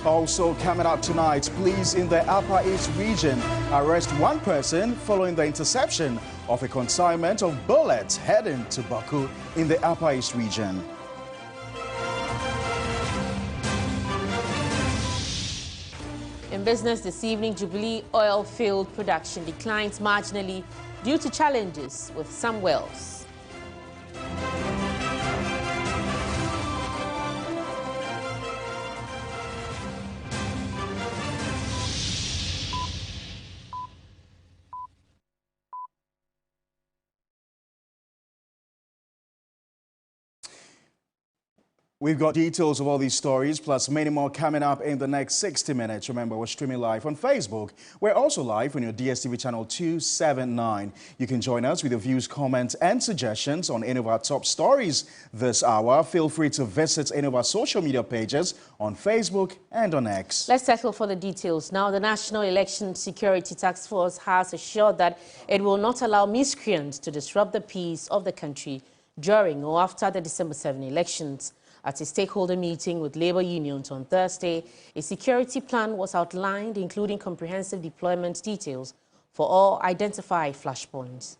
Also coming up tonight, police in the Upper East region arrest one person following the interception of a consignment of bullets heading to Baku in the Upper East region. In business this evening, Jubilee oil field production declines marginally due to challenges with some wells. We've got details of all these stories, plus many more coming up in the next 60 minutes. Remember, we're streaming live on Facebook. We're also live on your DSTV channel 279. You can join us with your views, comments, and suggestions on any of our top stories this hour. Feel free to visit any of our social media pages on Facebook and on X. Let's settle for the details. Now, the National Election Security Task Force has assured that it will not allow miscreants to disrupt the peace of the country during or after the December 7 elections. At a stakeholder meeting with labor unions on Thursday, a security plan was outlined, including comprehensive deployment details for all identified flashpoints.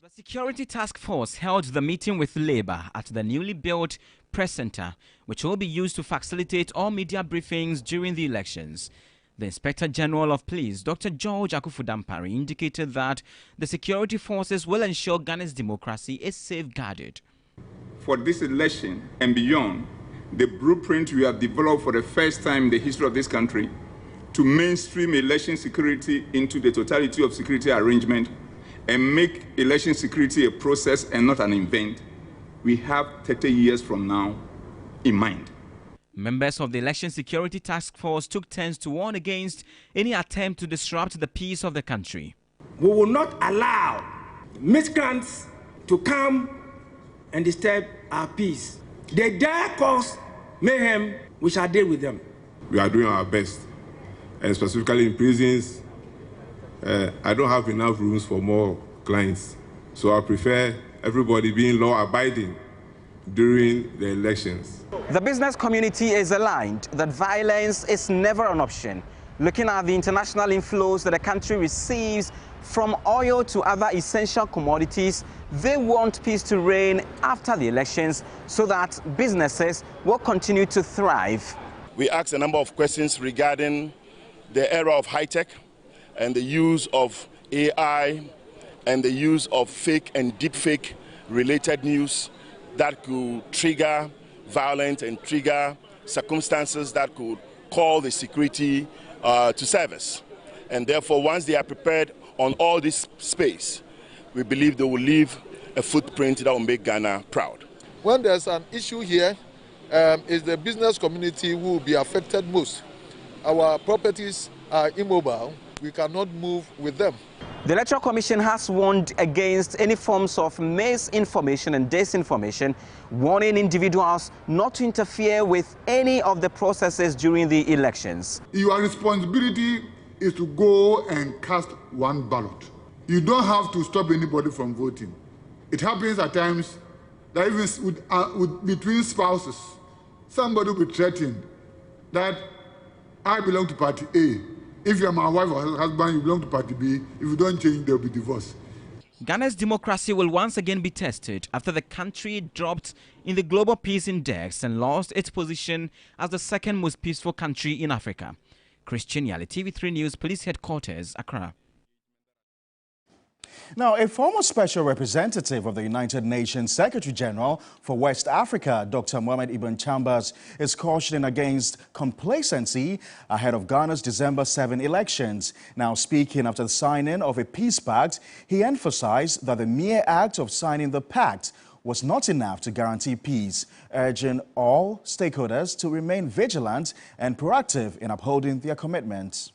The Security Task Force held the meeting with Labour at the newly built press centre, which will be used to facilitate all media briefings during the elections. The Inspector General of Police, Dr. George Akufudampari, indicated that the security forces will ensure Ghana's democracy is safeguarded. For this election and beyond, the blueprint we have developed for the first time in the history of this country to mainstream election security into the totality of security arrangement and make election security a process and not an event, we have 30 years from now in mind. Members of the Election Security Task Force took turns to warn against any attempt to disrupt the peace of the country. We will not allow miscreants to come and disturb our peace. They dare cause mayhem, we shall deal with them. We are doing our best, and specifically in prisons, I don't have enough rooms for more clients, so I prefer everybody being law-abiding during the elections. The business community is aligned that violence is never an option. Looking at the international inflows that the country receives from oil to other essential commodities, they want peace to reign after the elections so that businesses will continue to thrive. We asked a number of questions regarding the era of high-tech and the use of AI and the use of fake and deepfake related news that could trigger violence and trigger circumstances that could call the security to service. And therefore, once they are prepared on all this space, we believe they will leave a footprint that will make Ghana proud. When there's an issue here, it's the business community who will be affected most. Our properties are immobile. We cannot move with them. The Electoral Commission has warned against any forms of misinformation and disinformation, warning individuals not to interfere with any of the processes during the elections. Your responsibility is to go and cast one ballot. You don't have to stop anybody from voting. It happens at times that even between spouses, somebody will be threatened that I belong to party A. If you're my wife or husband, you belong to party B. If you don't change, there will be divorce. Ghana's democracy will once again be tested after the country dropped in the Global Peace Index and lost its position as the second most peaceful country in Africa. Christian Yali, TV3 News, Police Headquarters, Accra. Now, a former special representative of the United Nations Secretary General for West Africa, Dr. Mohamed Ibn Chambers, is cautioning against complacency ahead of Ghana's December 7 elections. Now, speaking after the signing of a peace pact, he emphasized that the mere act of signing the pact was not enough to guarantee peace, urging all stakeholders to remain vigilant and proactive in upholding their commitments.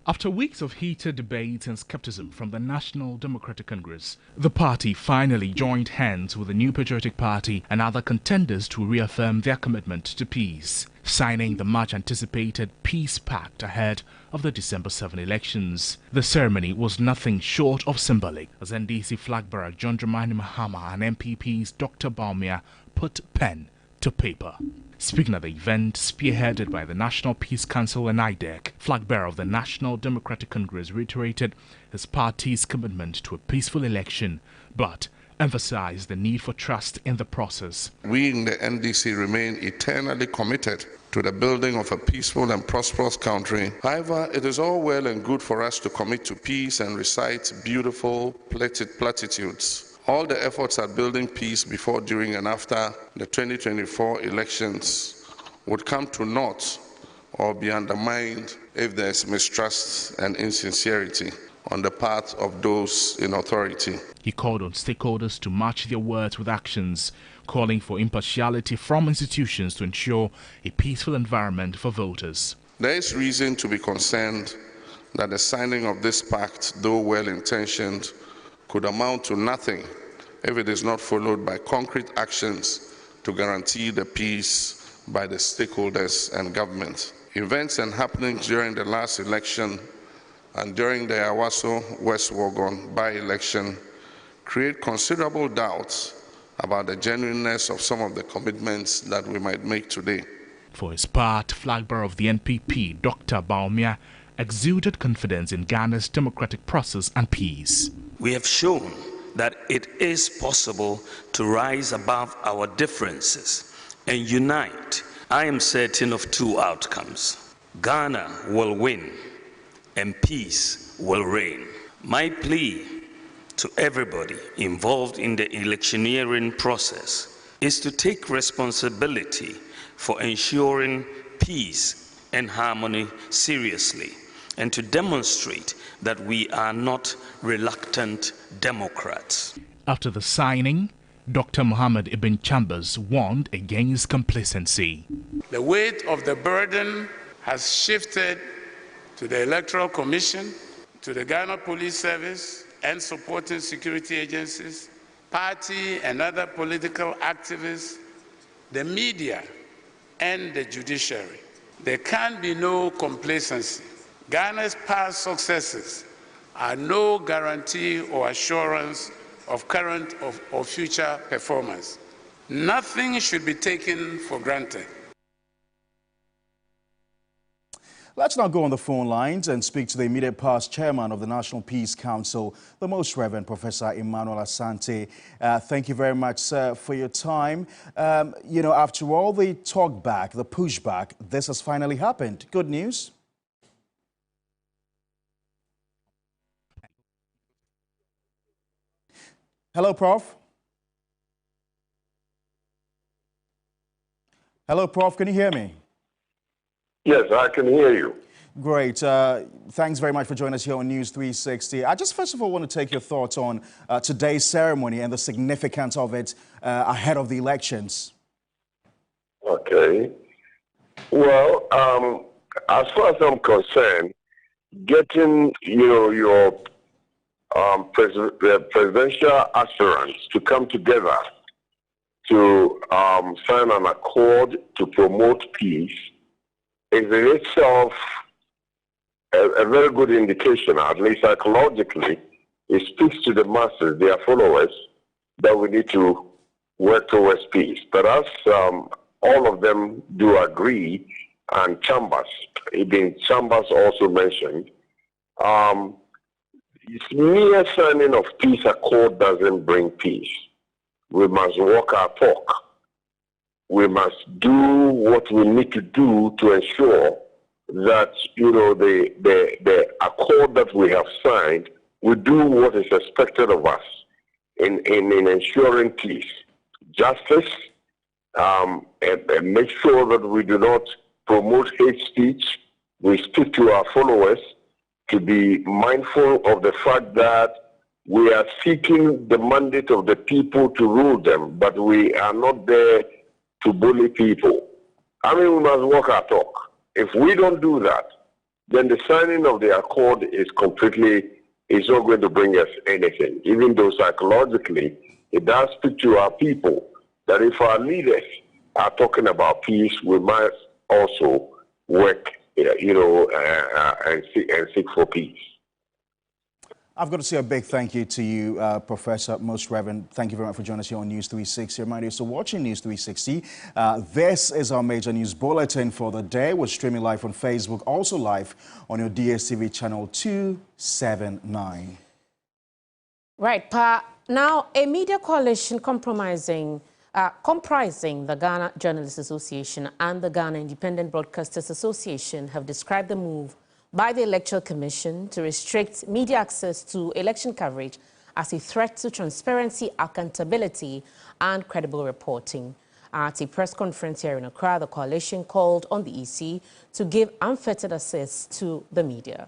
After weeks of heated debates and skepticism from the National Democratic Congress, the party finally joined hands with the New Patriotic Party and other contenders to reaffirm their commitment to peace, signing the much-anticipated Peace Pact ahead of the December 7 elections. The ceremony was nothing short of symbolic, as NDC flag-bearer John Dramani Mahama and MPP's Dr. Bawumia put pen to paper. Speaking at the event, spearheaded by the National Peace Council and IDEC, flag-bearer of the National Democratic Congress reiterated his party's commitment to a peaceful election, but emphasized the need for trust in the process. We in the NDC remain eternally committed to the building of a peaceful and prosperous country. However, it is all well and good for us to commit to peace and recite beautiful platitudes. All the efforts at building peace before, during, and after the 2024 elections would come to naught or be undermined if there is mistrust and insincerity on the part of those in authority. He called on stakeholders to match their words with actions, calling for impartiality from institutions to ensure a peaceful environment for voters. There is reason to be concerned that the signing of this pact, though well-intentioned, could amount to nothing if it is not followed by concrete actions to guarantee the peace by the stakeholders and government. Events and happenings during the last election and during the Awaso West Wuogon by-election create considerable doubts about the genuineness of some of the commitments that we might make today. For his part, flag-bearer of the NPP, Dr. Bawumia, exuded confidence in Ghana's democratic process and peace. We have shown that it is possible to rise above our differences and unite. I am certain of two outcomes. Ghana will win and peace will reign. My plea to everybody involved in the electioneering process is to take responsibility for ensuring peace and harmony seriously, and to demonstrate that we are not reluctant Democrats. After the signing, Dr. Mohammed Ibn Chambers warned against complacency. The weight of the burden has shifted to the Electoral Commission, to the Ghana Police Service and supporting security agencies, party and other political activists, the media and the judiciary. There can be no complacency. Ghana's past successes are no guarantee or assurance of current or future performance. Nothing should be taken for granted. Let's now go on the phone lines and speak to the immediate past chairman of the National Peace Council, the Most Reverend Professor Emmanuel Asante. Thank you very much, sir, for your time. After all the talk back, the pushback, this has finally happened. Good news? Hello, Prof. Hello, Prof. Can you hear me? Yes, I can hear you. Great. Thanks very much for joining us here on News360. I just first of all want to take your thoughts on today's ceremony and the significance of it ahead of the elections. Okay. Well, as far as I'm concerned, getting your presidential aspirants to come together to sign an accord to promote peace is in itself a very good indication, at least psychologically. It speaks to the masses, their followers, that we need to work towards peace. But as all of them do agree, and Chambers also mentioned, mere signing of peace accord doesn't bring peace. We must walk our talk. We must do what we need to do to ensure that the accord that we have signed, we do what is expected of us in ensuring peace, justice, and make sure that we do not promote hate speech. We speak to our followers to be mindful of the fact that we are seeking the mandate of the people to rule them, but we are not there to bully people. I mean, we must walk our talk. If we don't do that, then the signing of the accord is not going to bring us anything, even though psychologically it does speak to our people that if our leaders are talking about peace, we must also work, and seek for peace. I've got to say a big thank you to you, Professor, Most Reverend. Thank you very much for joining us here on News 360. Remind you, so watching News 360. This is our major news bulletin for the day. We're streaming live on Facebook, also live on your DSTV channel 279. Right, Pa. Now, a media coalition comprising the Ghana Journalists Association and the Ghana Independent Broadcasters Association have described the move by the Electoral Commission to restrict media access to election coverage as a threat to transparency, accountability, and credible reporting. At a press conference here in Accra, the coalition called on the EC to give unfettered access to the media.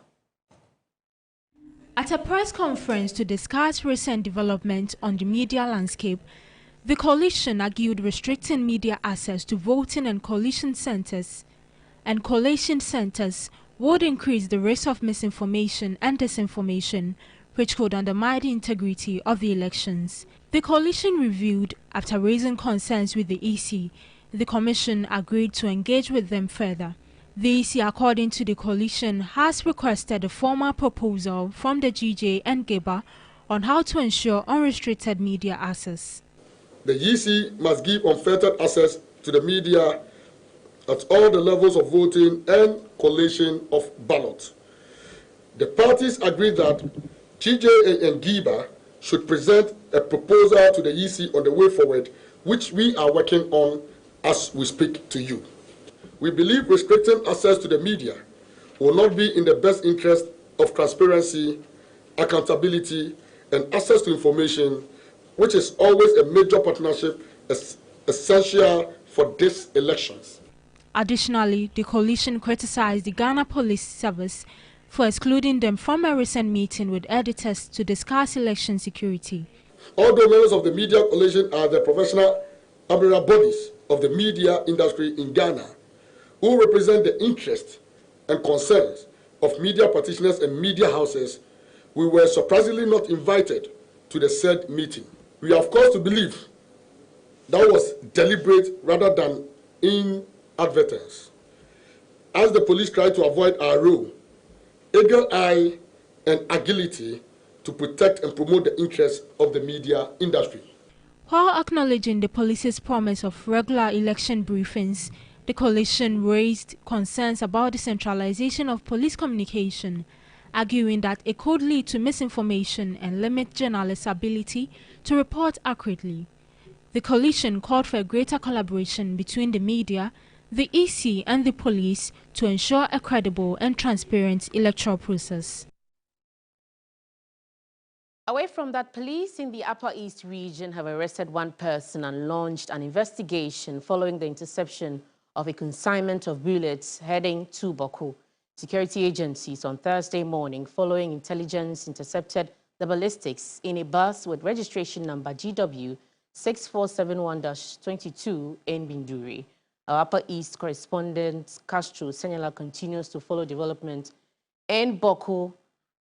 At a press conference to discuss recent developments on the media landscape, the coalition argued restricting media access to voting and collation centers would increase the risk of misinformation and disinformation, which could undermine the integrity of the elections. The coalition reviewed after raising concerns with the EC. The Commission agreed to engage with them further. The EC, according to the coalition, has requested a formal proposal from the GJ and GEBA on how to ensure unrestricted media access. The EC must give unfettered access to the media at all the levels of voting and collation of ballots. The parties agreed that GJ and GEBA should present a proposal to the EC on the way forward, which we are working on as we speak to you. We believe restricting access to the media will not be in the best interest of transparency, accountability, and access to information, which is always a major partnership essential for these elections. Additionally, the coalition criticized the Ghana Police Service for excluding them from a recent meeting with editors to discuss election security. Although members of the media coalition are the professional umbrella bodies of the media industry in Ghana, who represent the interests and concerns of media practitioners and media houses, we were surprisingly not invited to the said meeting. We are of course to believe that was deliberate rather than inadvertence, as the police tried to avoid our role, eagle eye and agility to protect and promote the interests of the media industry. While acknowledging the police's promise of regular election briefings, the coalition raised concerns about the centralization of police communication, arguing that it could lead to misinformation and limit journalists' ability to report accurately. The coalition called for a greater collaboration between the media, the EC and the police to ensure a credible and transparent electoral process. Away from that, police in the Upper East region have arrested one person and launched an investigation following the interception of a consignment of bullets heading to Boko. Security agencies on Thursday morning, following intelligence, intercepted the ballistics in a bus with registration number GW 6471-22 in Binduri. Our Upper East correspondent Castro Senyala continues to follow development in Boko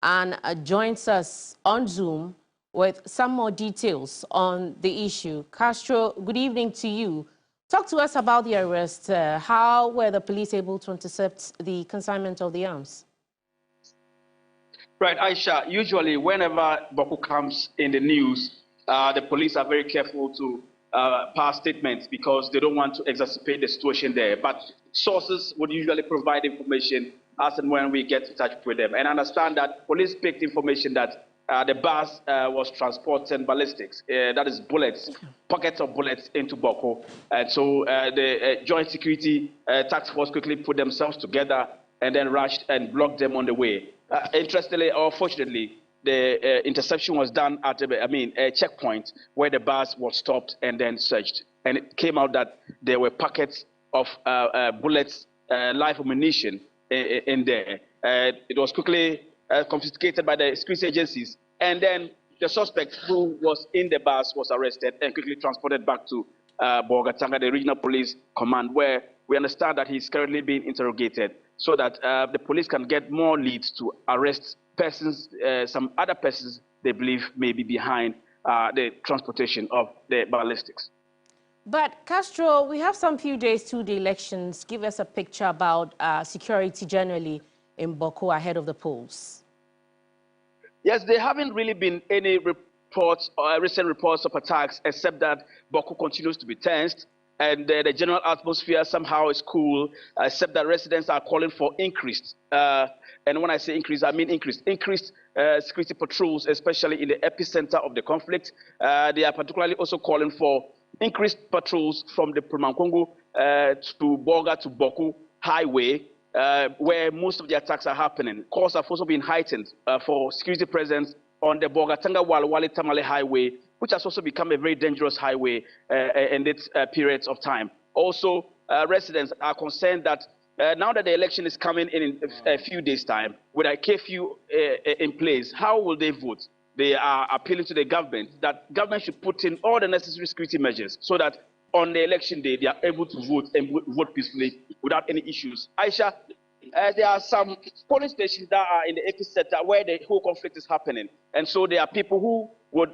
and joins us on Zoom with some more details on the issue. Castro, good evening to you. Talk to us about the arrest. How were the police able to intercept the consignment of the arms? Right, Aisha, usually whenever Boko comes in the news, the police are very careful to pass statements because they don't want to exacerbate the situation there. But sources would usually provide information as and when we get in touch with them. And I understand that police picked information that the bus was transporting ballistics, that is bullets, pockets of bullets into Boko. And so the Joint Security Task Force quickly put themselves together and then rushed and blocked them on the way. Interestingly or fortunately, the interception was done at a checkpoint where the bus was stopped and then searched. And it came out that there were packets of bullets, live ammunition in there. It was quickly confiscated by the security agencies, and then the suspect who was in the bus was arrested and quickly transported back to Bogatanga, the regional police command, where we understand that he's currently being interrogated so that the police can get more leads to arrest persons, some other persons they believe may be behind the transportation of the ballistics. But Castro, we have some few days to the elections. Give us a picture about security generally in Boko ahead of the polls. Yes, there haven't really been any reports or recent reports of attacks, except that Boko continues to be tensed and the general atmosphere somehow is cool, except that residents are calling for increased. And when I say increased, I mean increased security patrols, especially in the epicenter of the conflict. They are particularly also calling for increased patrols from the Pumankongo to Boga to Boku highway, where most of the attacks are happening. Calls have also been heightened for security presence on the Boga-Tanga Walwale Tamale highway, which has also become a very dangerous highway in its periods of time. Also, residents are concerned that now that the election is coming in a few days' time, with a curfew in place, how will they vote? They are appealing to the government that government should put in all the necessary security measures so that on the election day they are able to vote and vote peacefully without any issues. Aisha, there are some polling stations that are in the epicenter where the whole conflict is happening, and so there are people who would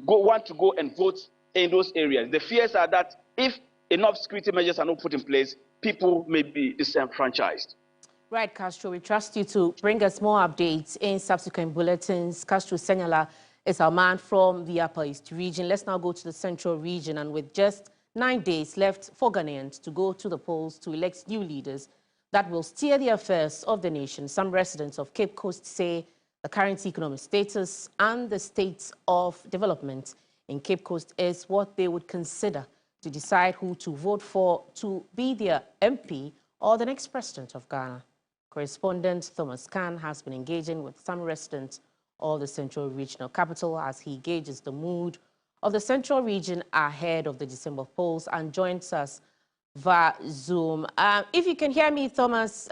want to go and vote in those areas. The fears are that if enough security measures are not put in place, people may be disenfranchised. Right, Castro, we trust you to bring us more updates in subsequent bulletins. Castro Senyala is our man from the Upper East region. Let's now go to the Central region, and with just 9 days left for Ghanaians to go to the polls to elect new leaders that will steer the affairs of the nation, some residents of Cape Coast say the current economic status and the state of development in Cape Coast is what they would consider to decide who to vote for to be their MP or the next president of Ghana. Correspondent Thomas Khan has been engaging with some residents of the Central Regional Capital as he gauges the mood of the Central Region ahead of the December polls and joins us via Zoom. If you can hear me, Thomas,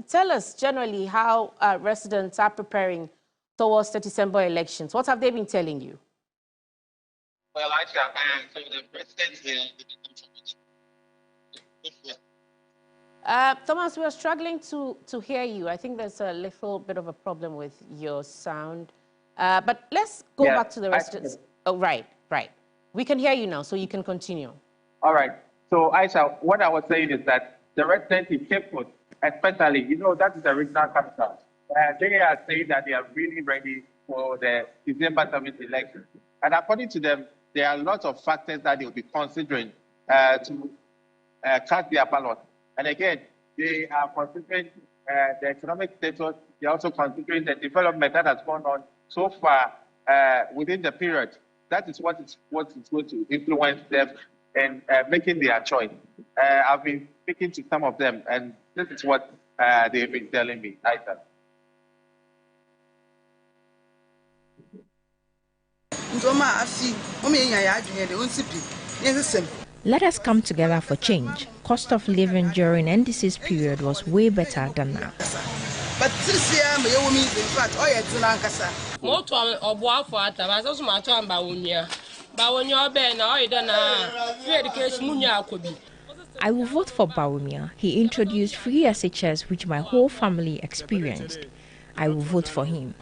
tell us generally how residents are preparing towards the December elections. What have they been telling you? Well, so the president here. Thomas, we are struggling to hear you. I think there's a little bit of a problem with your sound. But let's go back to the residents. Oh, right. We can hear you now, so you can continue. All right. So, Aisha, what I was saying is that the residents in Cape Coast, especially, that is the regional capital. They are saying that they are really ready for the December 7th election. And according to them, there are lots of factors that they will be considering to cast their ballot. And again, they are considering the economic status. They are also considering the development that has gone on so far within the period. That is what is going to influence them in making their choice. I've been speaking to some of them, and this is what they've been telling me. Let us come together for change. Cost of living during NDC's period was way better than now. But this year, in fact, I will vote for Bawumia. He introduced free SHS, which my whole family experienced. I will vote for him.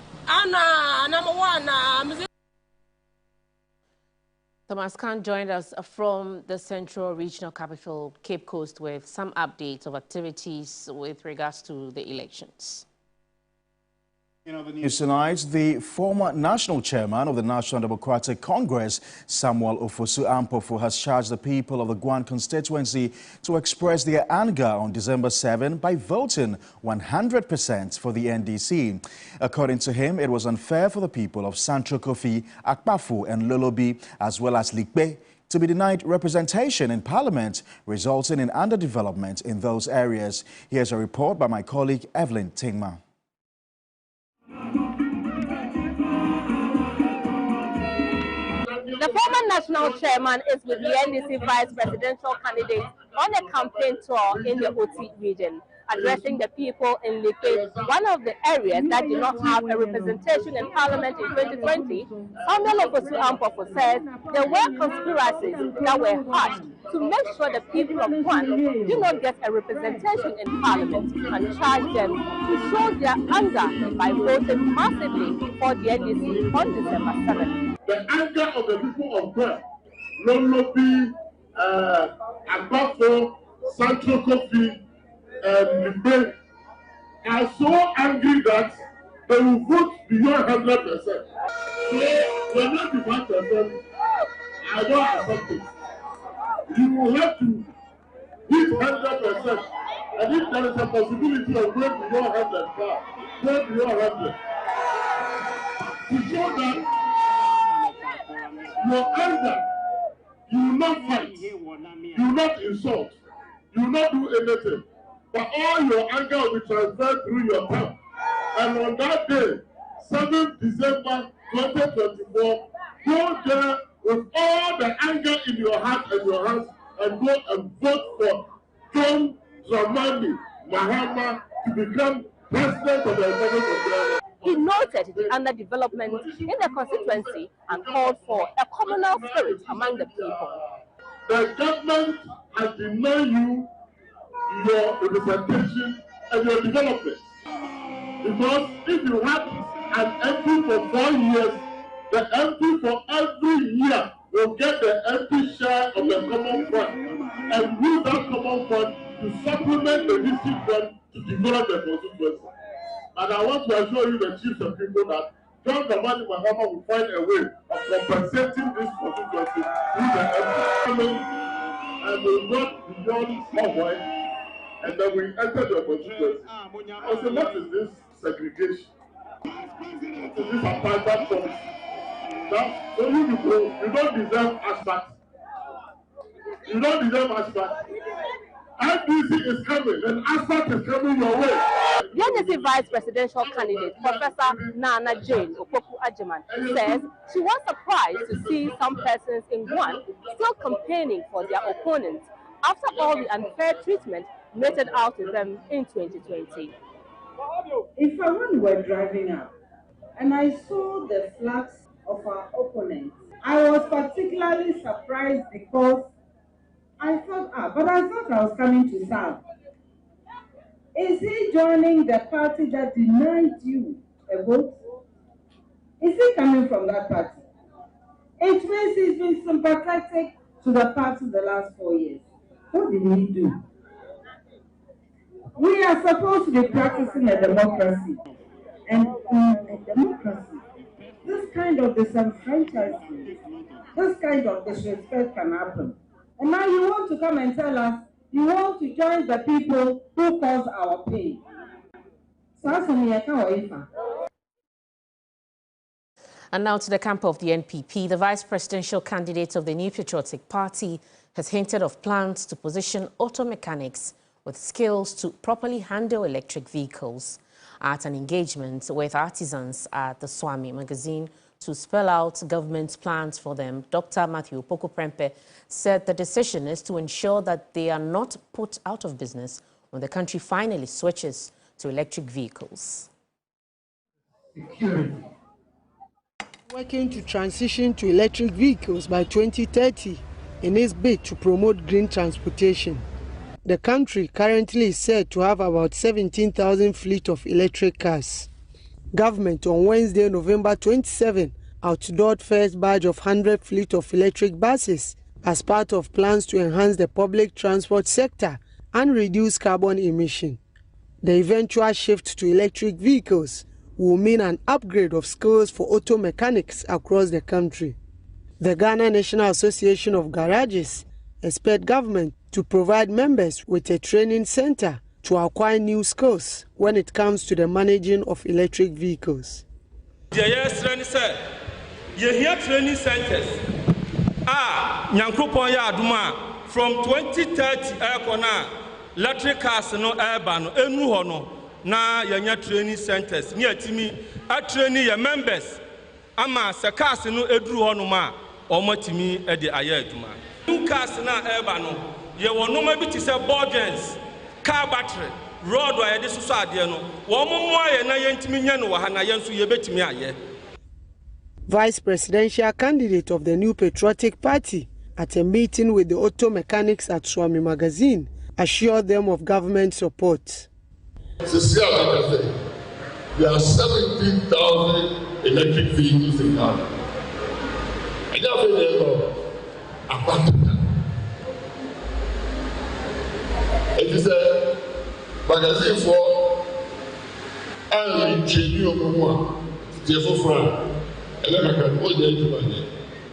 Thomas Khan joined us from the Central Regional Capital, Cape Coast, with some updates of activities with regards to the elections. In other news tonight, the former national chairman of the National Democratic Congress, Samuel Ofosu-Ampofo, has charged the people of the Guan constituency to express their anger on December 7 by voting 100% for the NDC. According to him, it was unfair for the people of Sancho Kofi, Akpafu and Lolobi, as well as Likpe, to be denied representation in Parliament, resulting in underdevelopment in those areas. Here's a report by my colleague Evelyn Tingma. The former national chairman is with the NDC vice presidential candidate on a campaign tour in the OT region. addressing the people in Lipe, one of the areas that did not have a representation in Parliament in 2020, Samuel Ofosu Ampofo says there were conspiracies that were hatched to make sure the people of Guan do not get a representation in Parliament, and charge them to show their anger by voting massively for the NDC on December 7th. The anger of the people of Guan, Lolobi, Agbafo, Sancho Kofi, and Libe, are so angry that they will vote beyond 100%. So, when not the 1%, I don't accept it. You will have to hit 100%. And if there is a possibility of going beyond 100, go beyond 100. To show that your anger, you will not fight, you will not insult, you will not do anything. But all your anger will be transferred through your tongue. And on that day, 7th December 2024, go there with all the anger in your heart and your hands and go and vote for John Dramani Mahama to become president of the Republic of Ghana. He noted the underdevelopment in the constituency and called for a communal spirit among the people. The government has denied you your representation and your development. Because if you have an MP for 4 years, the MP for every year will get the MP share of the common fund and use that common fund to supplement the district fund to develop the constituency. And I want to assure you, the chiefs and people, that John Dramani Mahama will find a way of compensating this constituency through the MP. And will not beyond Hawaii, and then we enter the constituency. I say, what is this segregation? What is this apartheid policy? Now, so you people, you don't deserve asphalt. You don't deserve asphalt. NDC is coming, and asphalt is coming your way. The NDC vice presidential candidate, Professor Nana Jane Opoku Ajiman, says she was surprised to see some persons in Guan still campaigning for their opponents after all the unfair treatment meted out to them in 2020. If I were driving up and I saw the flags of our opponents, I was particularly surprised because I thought, I thought I was coming to serve. Is he joining the party that denied you a vote? Is he coming from that party? It means he's been sympathetic to the party the last 4 years. What did he do? We are supposed to be practicing a democracy. And in a democracy, this kind of disenfranchisement, this kind of disrespect can happen. And now you want to come and tell us you want to join the people who cause our pain. And now to the camp of the NPP. The vice presidential candidate of the New Patriotic Party has hinted of plans to position auto mechanics with skills to properly handle electric vehicles. At an engagement with artisans at the Swami magazine to spell out government's plans for them, Dr. Matthew Poku-Prempeh said the decision is to ensure that they are not put out of business when the country finally switches to electric vehicles. Working to transition to electric vehicles by 2030 in its bid to promote green transportation. The country currently is said to have about 17,000 fleet of electric cars. Government on Wednesday, November 27, outdoored first batch of 100 fleet of electric buses as part of plans to enhance the public transport sector and reduce carbon emission. The eventual shift to electric vehicles will mean an upgrade of skills for auto mechanics across the country. The Ghana National Association of Garages expect government to provide members with a training center to acquire new skills when it comes to the managing of electric vehicles. Yes, training centers. From 2030, electric cars no urban enu hono na yanya training centers. Ni atimi a training your members. Ama se cars no eduru hono ma omotimi e de aye aduma. New cars na urban no ye wono ma bi ti se board gains, car battery, road wa yɛde soso adeɛ no wɔn mo ayɛ na yɛntimi nya no wɔ ha na yɛn nso yɛbɛtimi ayɛ. Vice presidential candidate of the New Patriotic Party at a meeting with the auto mechanics at Swami Magazine assured them of government support. There are 17,000 electric vehicles in Ghana. I just say there's a abandoned. It is a magazine for early genuine for and then I can hold the money.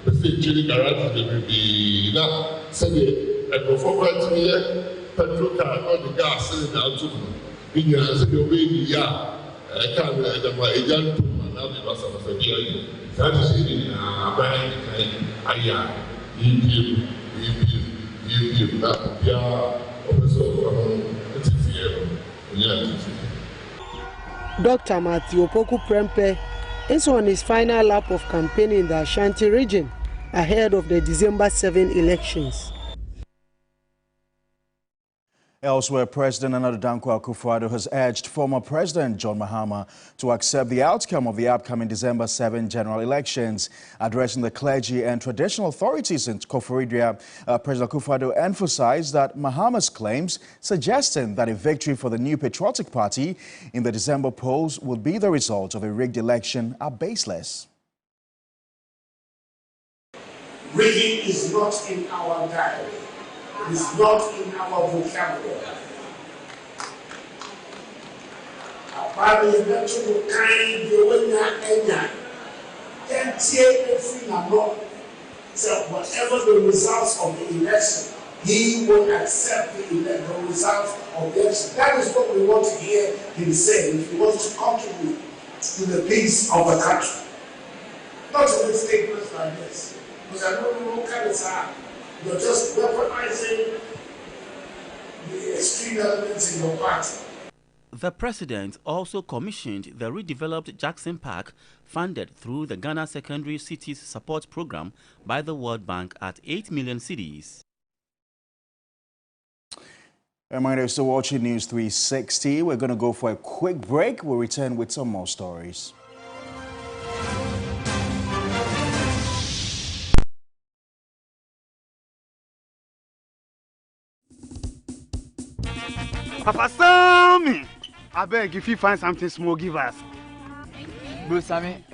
The same chili garage will be now. Say I go for quite a year, petrol car, not the gas cylinder out to me. In your hands, you'll be I can't let them a young woman now because of the journey. That is in a band. I you that we are Dr. Matthew Opoku Prempe is on his final lap of campaigning in the Ashanti region ahead of the December 7 elections. Elsewhere, President Nana Dankwa Akufo-Addo has urged former President John Mahama to accept the outcome of the upcoming December 7 general elections. Addressing the clergy and traditional authorities in Koforidua, President Akufo-Addo emphasized that Mahama's claims suggesting that a victory for the New Patriotic Party in the December polls would be the result of a rigged election are baseless. Rigging is not in our diary. It's not in our vocabulary. Parliament will kind the winner and take everything along. So whatever the results of the election, he will accept the results of the election. That is what we want to hear him say if he wants to contribute to the peace of the country. Not to make statements like this, because I know you look at it, you're just weaponizing the extreme elements in your party. The president also commissioned the redeveloped Jackson Park, funded through the Ghana Secondary Cities Support Program by the World Bank at 8 million cedis. Reminder, you're still watching News 360. We're going to go for a quick break. We'll return with some more stories. Papa Sammy, I beg if you find something small, give us. Bro Sammy,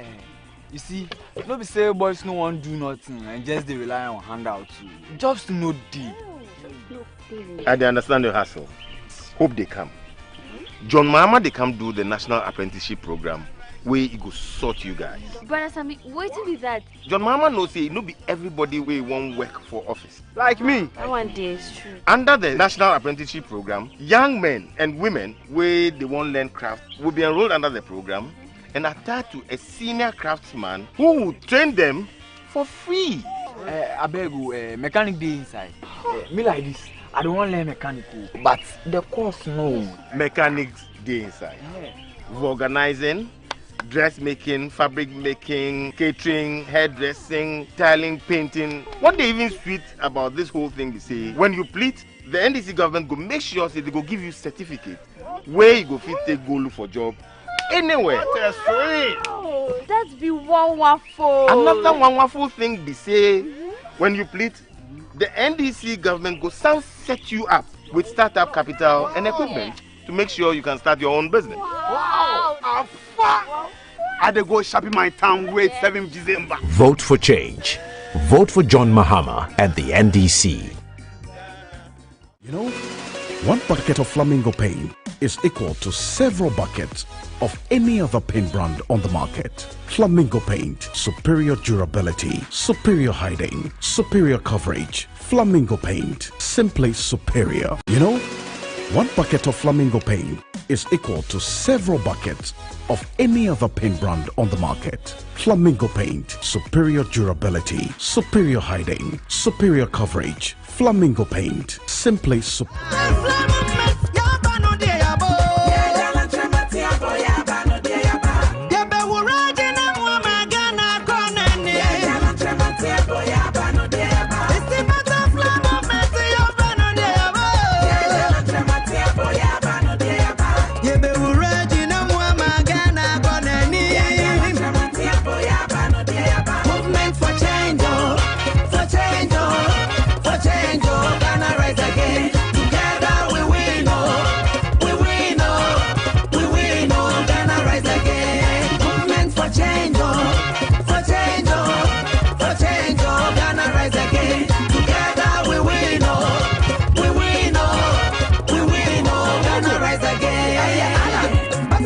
you see, no be say boys no want do nothing and just they rely on handouts. Jobs to no deal. I understand your hassle. Hope they come. John Mahama they come do the National Apprenticeship Program where he go sort you guys. Brother Sammy, wait till be that. John Mahama no say no be everybody way won't work for office. Like me. That one day is true. Under the National Apprenticeship Program, young men and women where they won't learn craft will be enrolled under the program and attached to a senior craftsman who will train them for free. I beg you, mechanic day inside. Me like this, I don't want to learn mechanical, but the course no. Mechanics day inside. Organizing, dressmaking, fabric making, catering, hairdressing, tiling, painting. What they even sweet about this whole thing is say when you plead, the NDC government go make sure say they go give you certificate where you go fit take go look for job anywhere. That's sweet. That's be one waffle. Another one waffle thing be say when you plead, the NDC government go set you up with startup capital and equipment to make sure you can start your own business. Wow! I dey go shopping my town wait 7 December. Vote for change. Vote for John Mahama and the NDC. You know, one bucket of Flamingo paint is equal to several buckets of any other paint brand on the market. Flamingo paint, superior durability, superior hiding, superior coverage. Flamingo paint, simply superior. You know, one bucket of Flamingo paint is equal to several buckets of any other paint brand on the market. Flamingo paint, superior durability, superior hiding, superior coverage. Flamingo paint, simply superior.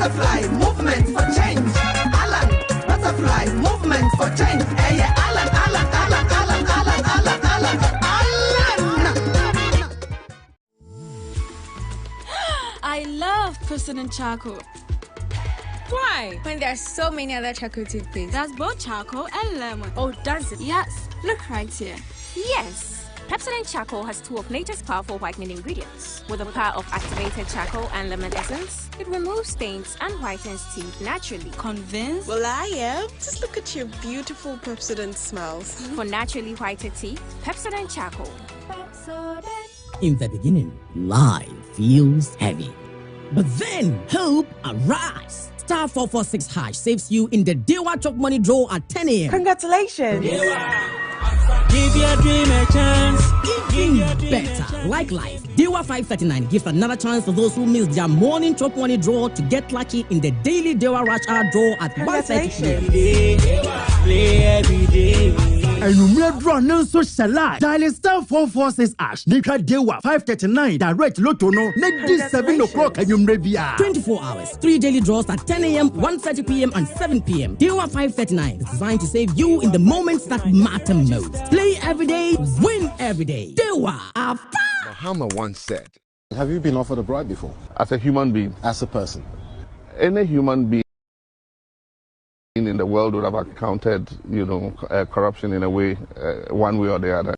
butterfly movement for change. Alan, butterfly movement for change. Hey, Alan, Alan, Alan, Alan, Alan, Alan, Alan, Alan. I love President Charcoal. Why? When there are so many other charcoal toothpaste. That's both charcoal and lemon. Oh, does it? Yes, look right here. Yes. Pepsodent Charcoal has two of nature's powerful whitening ingredients. With the power of activated charcoal and lemon essence, it removes stains and whitens teeth naturally. Convinced? Well, I am. Just look at your beautiful Pepsodent smiles. For naturally whiter teeth, Pepsodent Charcoal. In the beginning, life feels heavy. But then, hope arrives. Star 446 hash saves you in the Dewa Chop Money draw at 10 a.m. Congratulations! Give your dream a chance. Give better. Like life, Dewa 539 gives another chance for those who missed their morning Chop Money draw to get lucky in the daily Dewa Rush Hour draw at 1:30 p.m. Play every day. And you may draw no social life. Dial star 446 ash. Nika Dewa 539 direct lotto no. Let this 7 o'clock and you may be 24 hours, 3 daily draws at 10 a.m., 1:30 p.m. and 7 p.m. Dewa 539 is designed to save you in the moments that matter most. Play every day, win every day. Dewa. Muhammad once said, have you been offered a bribe before? as a human being, As a person? any human being in the world would have encountered, corruption in a way, one way or the other.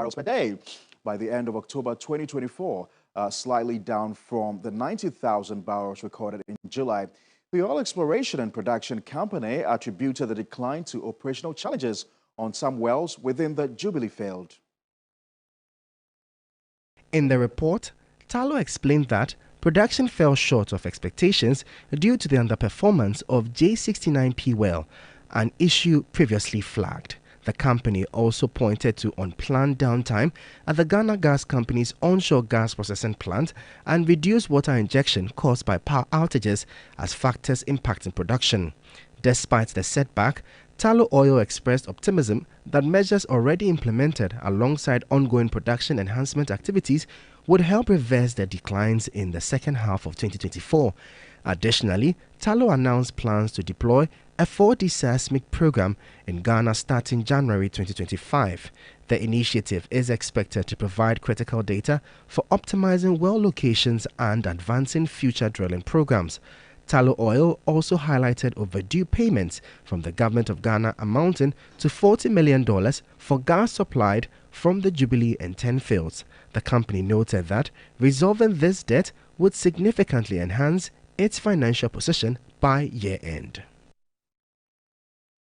barrels per day by the end of October 2024, slightly down from the 90,000 barrels recorded in July. The Oil Exploration and Production Company attributed the decline to operational challenges on some wells within the Jubilee field. In the report, Tallow explained that production fell short of expectations due to the underperformance of J69P well, an issue previously flagged. The company also pointed to unplanned downtime at the Ghana Gas Company's onshore gas processing plant and reduced water injection caused by power outages as factors impacting production. Despite the setback, Tallow Oil expressed optimism that measures already implemented alongside ongoing production enhancement activities would help reverse the declines in the second half of 2024. Additionally, Tallow announced plans to deploy a 4D seismic program in Ghana starting January 2025. The initiative is expected to provide critical data for optimizing well locations and advancing future drilling programs. Tallow Oil also highlighted overdue payments from the government of Ghana amounting to $40 million for gas supplied from the Jubilee and 10 fields. The company noted that resolving this debt would significantly enhance its financial position by year-end.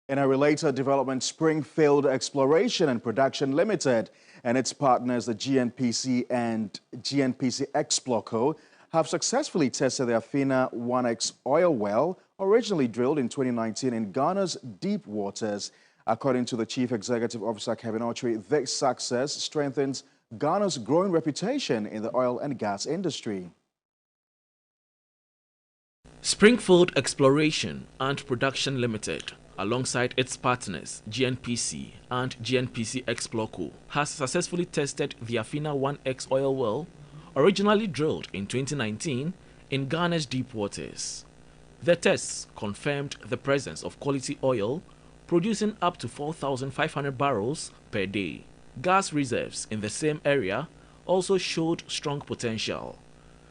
In a related development, Springfield Exploration and Production Limited and its partners, the GNPC and GNPC Exploco, have successfully tested the Afina 1X oil well, originally drilled in 2019 in Ghana's deep waters. According to the Chief Executive Officer, Kevin Autry, this success strengthens Ghana's growing reputation in the oil and gas industry. Springfield Exploration and Production Limited, alongside its partners GNPC and GNPC Exploco, has successfully tested the Afina 1X oil well, originally drilled in 2019 in Ghana's deep waters. The tests confirmed the presence of quality oil, producing up to 4,500 barrels per day. Gas reserves in the same area also showed strong potential.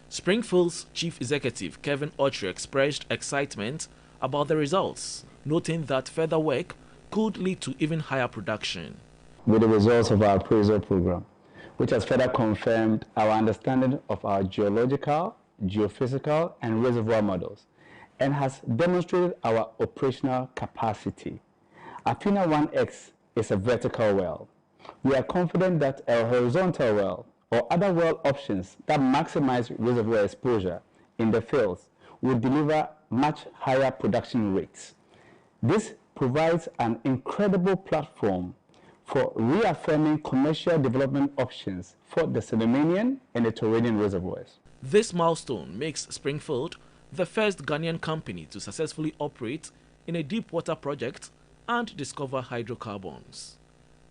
Springfield's Chief Executive Kevin Autry expressed excitement about the results, noting that further work could lead to even higher production. With the results of our appraisal program, which has further confirmed our understanding of our geological, geophysical, and reservoir models, and has demonstrated our operational capacity. Afina 1X is a vertical well. We are confident that a horizontal well or other well options that maximize reservoir exposure in the fields will deliver much higher production rates. This provides an incredible platform for reaffirming commercial development options for the Cenomanian and the Turanian reservoirs. This milestone makes Springfield the first Ghanaian company to successfully operate in a deep water project and discover hydrocarbons.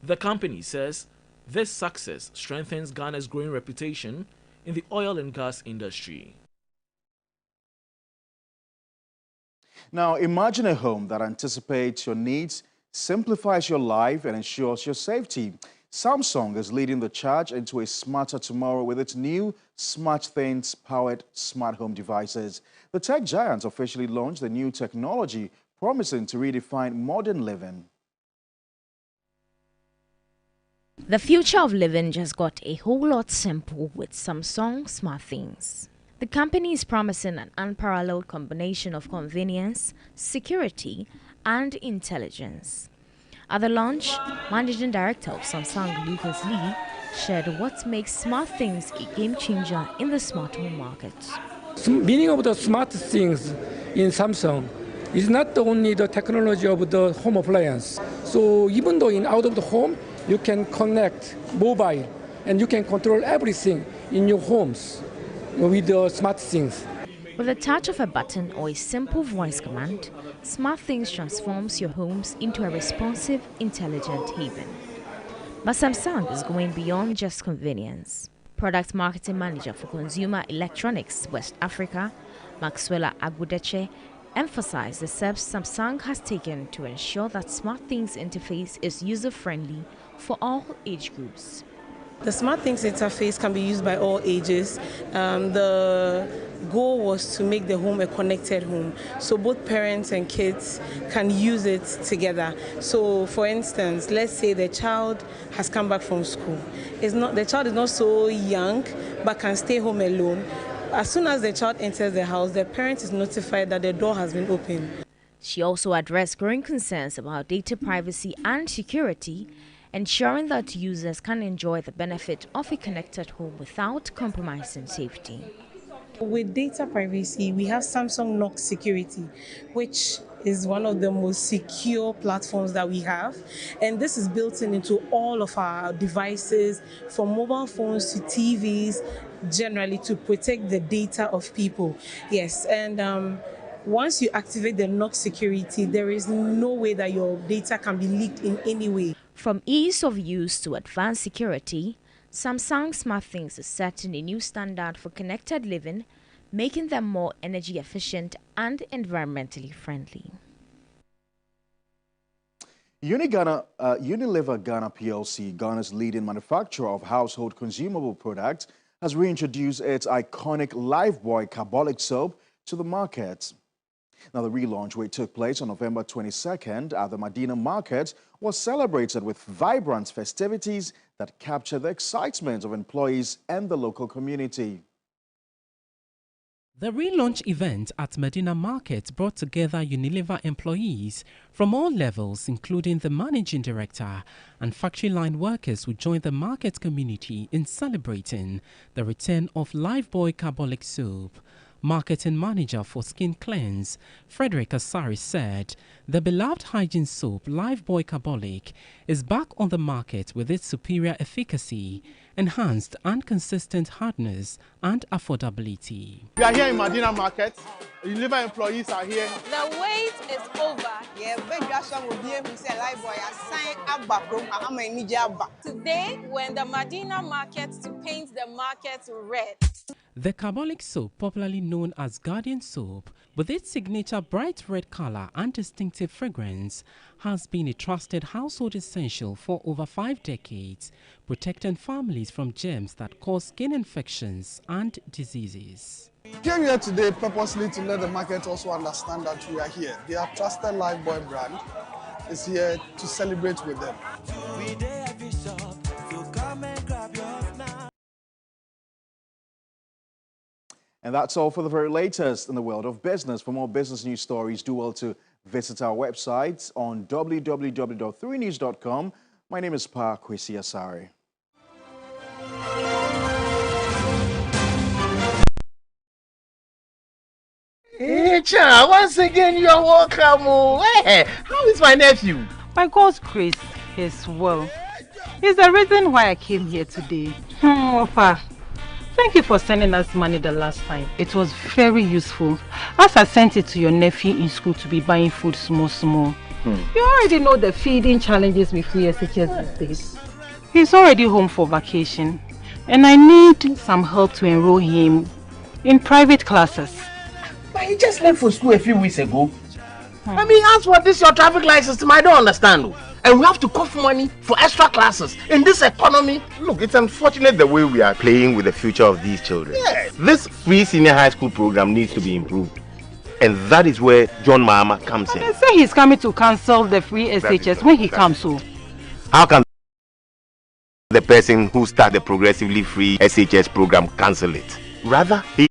The company says this success strengthens Ghana's growing reputation in the oil and gas industry. Now, imagine a home that anticipates your needs, simplifies your life, and ensures your safety. Samsung is leading the charge into a smarter tomorrow with its new SmartThings-powered smart home devices. The tech giant officially launched the new technology, promising to redefine modern living. The future of living just got a whole lot simple with Samsung SmartThings. The company is promising an unparalleled combination of convenience, security, and intelligence. At the launch, Managing Director of Samsung, Lucas Lee, shared what makes SmartThings a game changer in the smart home market. The meaning of the SmartThings in Samsung is not only the technology of the home appliance. So even though out of the home, you can connect mobile and you can control everything in your homes with the SmartThings. With the touch of a button or a simple voice command, SmartThings transforms your homes into a responsive, intelligent haven. But Samsung is going beyond just convenience. Product Marketing Manager for Consumer Electronics West Africa, Maxwella Agudeche, emphasized the steps Samsung has taken to ensure that SmartThings interface is user-friendly for all age groups. The SmartThings interface can be used by all ages. The goal was to make the home a connected home, so both parents and kids can use it together. So for instance, let's say the child has come back from school. The child is not so young but can stay home alone. As soon as the child enters the house, the parent is notified that the door has been opened. She also addressed growing concerns about data privacy and security, ensuring that users can enjoy the benefit of a connected home without compromising safety. With data privacy, we have Samsung Knox Security, which is one of the most secure platforms that we have. And this is built into all of our devices, from mobile phones to TVs, generally to protect the data of people. Yes, and once you activate the Knox Security, there is no way that your data can be leaked in any way. From ease of use to advanced security, Samsung SmartThings is setting a new standard for connected living, making them more energy efficient and environmentally friendly. Unilever Ghana PLC, Ghana's leading manufacturer of household consumable products, has reintroduced its iconic Lifebuoy Carbolic soap to the market. Now, the relaunch, which took place on November 22nd at the Medina Market, was celebrated with vibrant festivities that captured the excitement of employees and the local community. The relaunch event at Medina Market brought together Unilever employees from all levels, including the managing director and factory line workers who joined the market community in celebrating the return of Lifebuoy Carbolic soap. Marketing manager for Skin Cleanse, Frederick Asari, said the beloved hygiene soap Lifebuoy Carbolic is back on the market with its superior efficacy, enhanced and consistent hardness and affordability. We are here in Medina Market. Unilever employees are here. The wait is over. Today, we're in the Medina Market to paint the market red. The Carbolic soap, popularly known as Guardian soap, with its signature bright red color and distinctive fragrance, has been a trusted household essential for over 5 decades, protecting families from germs that cause skin infections and diseases. Came here today purposely to let the market also understand that we are here. Their trusted Lifebuoy brand is here to celebrate with them. And that's all for the very latest in the world of business. For more business news stories, do well to visit our website on www.3news.com. My name is Pa Kwesi Asare. Hey, Cha, once again you are welcome. Hey, how is my nephew? By God's grace, he's well. He's the reason why I came here today. Opa, thank you for sending us money the last time. It was very useful. As I sent it to your nephew in school to be buying food small. You already know the feeding challenges with free SHS these days. He's already home for vacation, and I need some help to enroll him in private classes. But he just left for school a few weeks ago. I mean, as for this your traffic light system, I don't understand. And we have to cough money for extra classes in this economy. Look, it's unfortunate the way we are playing with the future of these children. Yes. This free senior high school program needs to be improved. And that is where John Mahama comes in. They say he's coming to cancel the free SHS when he comes home. How can the person who started the progressively free SHS program cancel it? Rather, he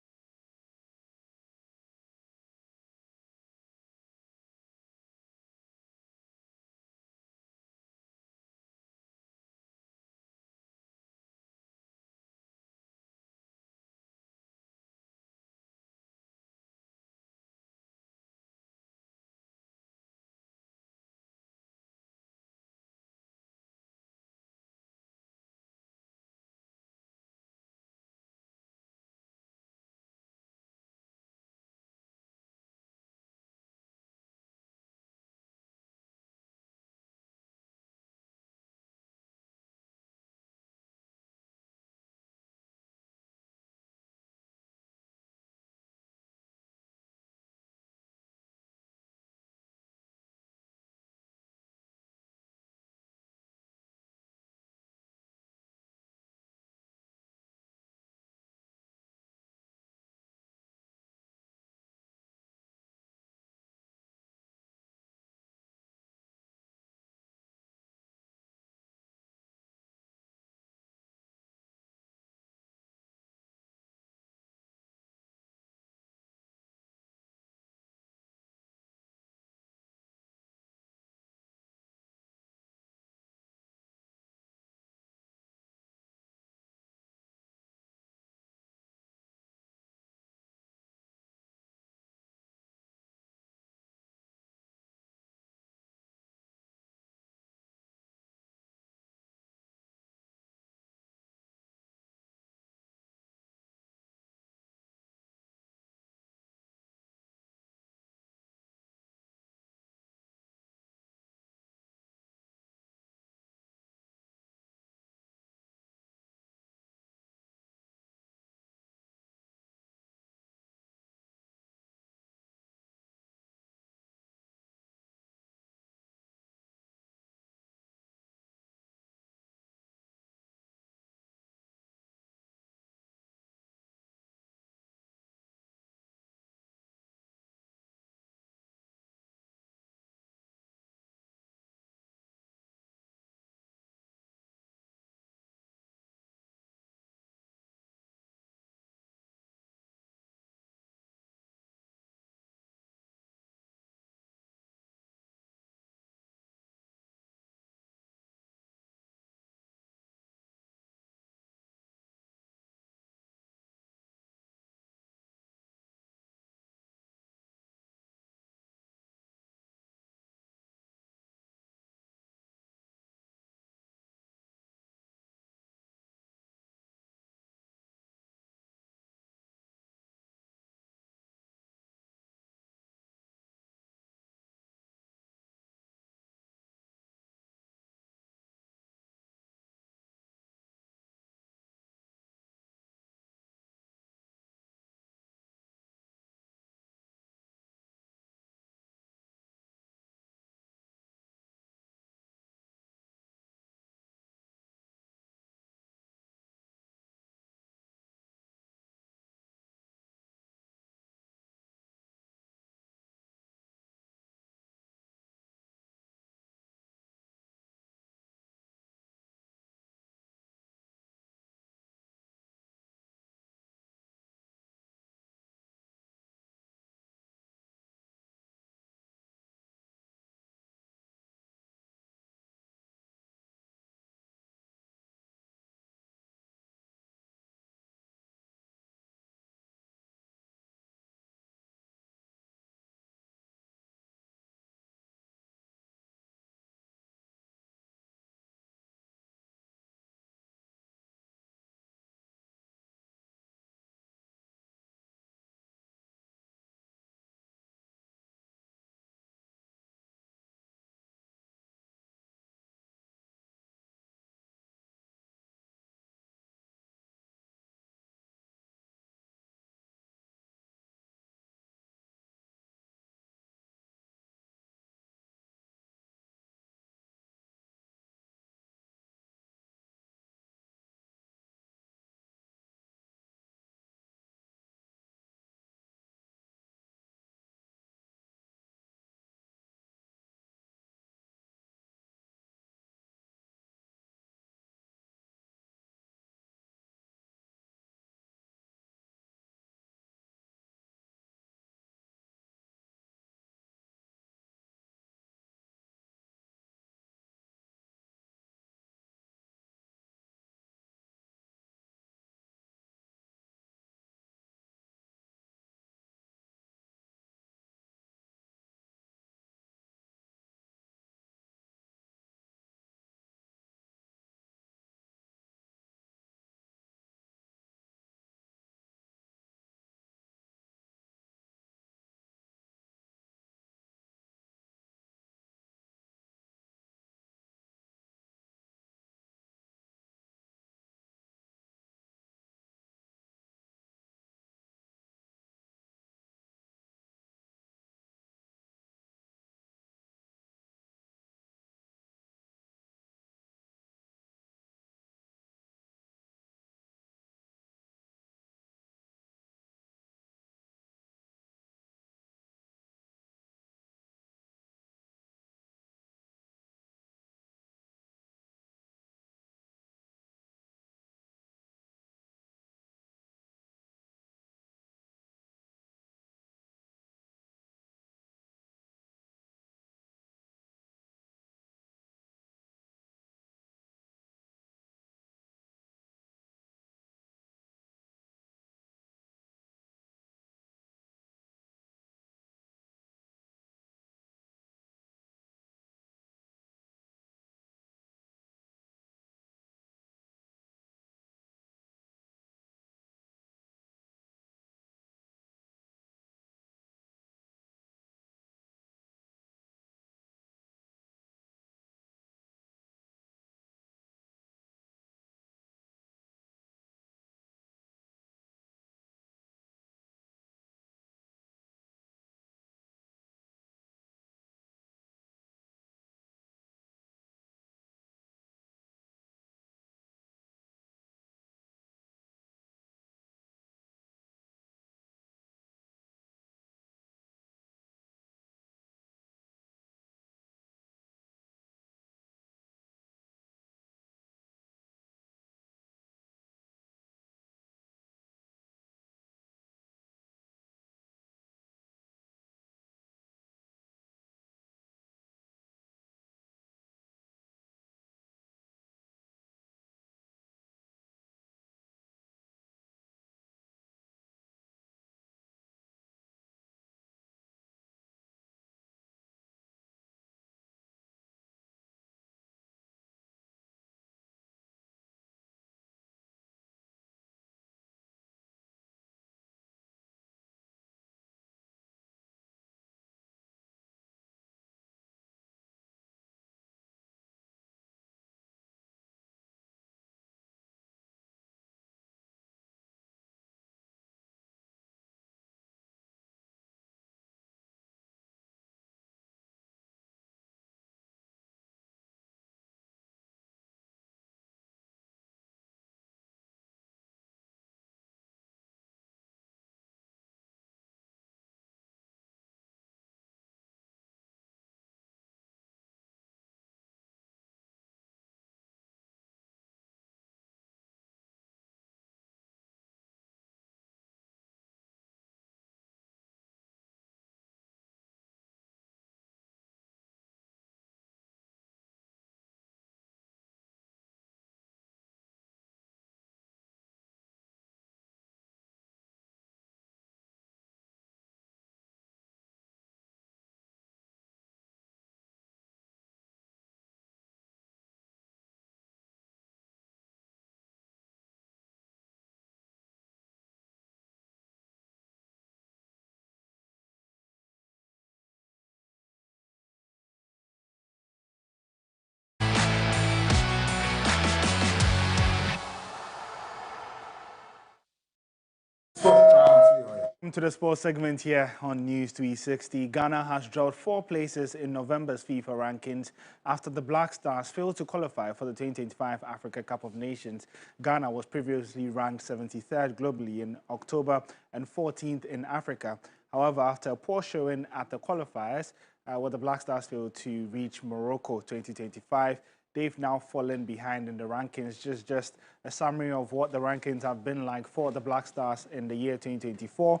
To the sports segment here on News 360. Ghana has dropped 4 places in November's FIFA rankings after the Black Stars failed to qualify for the 2025 Africa Cup of Nations. Ghana was previously ranked 73rd globally in October and 14th in Africa. However, after a poor showing at the qualifiers, where the Black Stars failed to reach Morocco 2025, they've now fallen behind in the rankings. Just a summary of what the rankings have been like for the Black Stars in the year 2024.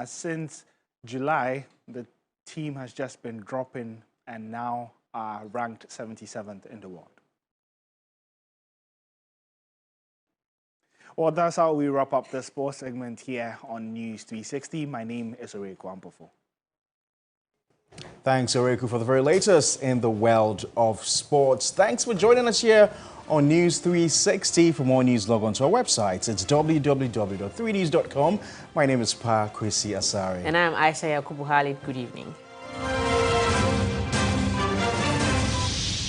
Since July, the team has just been dropping and now are ranked 77th in the world. Well, that's how we wrap up the sports segment here on News 360. My name is Oreku Ampofo. Thanks, Oreku, for the very latest in the world of sports. Thanks for joining us here on News 360. For more news, log on to our website. It's www.3news.com. My name is Pa Kwesi Asare. And I'm Aisha Yakubu Halid. Good evening.